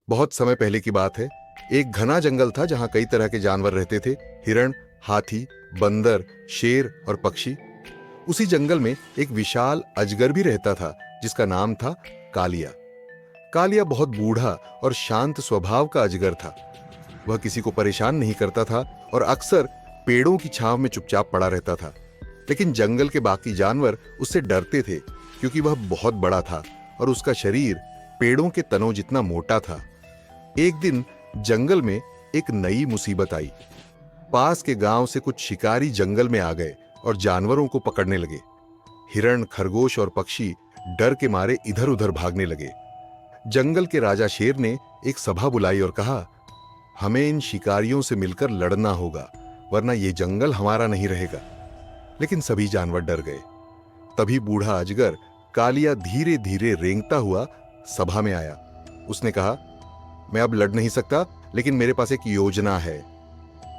बहुत समय पहले की बात है। एक घना जंगल था जहां कई तरह के जानवर रहते थे। हिरण, हाथी, बंदर, शेर और पक्षी। उसी जंगल में एक विशाल अजगर भी रहता था जिसका नाम था कालिया। कालिया बहुत बूढ़ा और शांत स्वभाव का अजगर था। वह किसी को परेशान नहीं करता था और अक्सर पेड़ों की छांव में चुपचाप पड़ा रहता था। लेकिन जंगल के बाकी जानवर उससे डरते थे क्योंकि वह बहुत बड़ा था और उसका शरीर पेड़ों के तनों जितना मोटा था। एक दिन जंगल में एक नई मुसीबत आई। पास के गांव से कुछ शिकारी जंगल में आ गए और जानवरों को पकड़ने लगे। हिरण, खरगोश और पक्षी डर के मारे इधर उधर भागने लगे। जंगल के राजा शेर ने एक सभा बुलाई और कहा, हमें इन शिकारियों से मिलकर लड़ना होगा, वरना ये जंगल हमारा नहीं रहेगा। लेकिन सभी जानवर डर गए। तभी बूढ़ा अजगर कालिया धीरे धीरे रेंगता हुआ सभा में आया। उसने कहा, मैं अब लड़ नहीं सकता, लेकिन मेरे पास एक योजना है।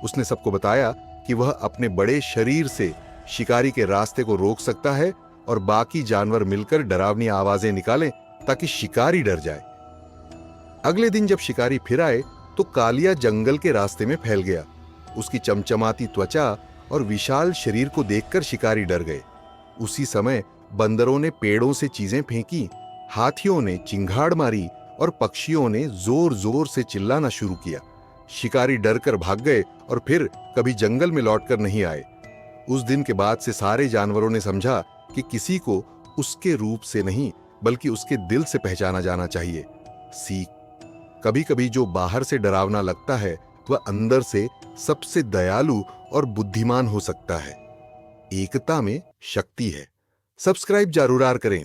उसने सबको बताया कि वह अपने बड़े शरीर से शिकारी के रास्ते को रोक सकता है और बाकी जानवर मिलकर डरावनी आवाजें निकालें ताकि शिकारी डर जाए। अगले दिन जब शिकारी फिर आए तो कालिया जंगल के रास्ते में फैल गया। उसकी चमचमाती त्वचा और विशाल शरीर को देखकर शिकारी डर गए। उसी समय बंदरों ने पेड़ों से चीजें फेंकी, हाथियों ने चिंगाड़ मारी और पक्षियों ने जोर जोर से चिल्लाना शुरू किया। शिकारी डरकर भाग गए और फिर कभी जंगल में लौटकर नहीं आए। उस दिन के बाद से सारे जानवरों ने समझा कि किसी को उसके रूप से नहीं बल्कि उसके दिल से पहचाना जाना चाहिए। सीख, कभी कभी जो बाहर से डरावना लगता है वह अंदर से सबसे दयालु और बुद्धिमान हो सकता है। एकता में शक्ति है। सब्सक्राइब जरूर करें।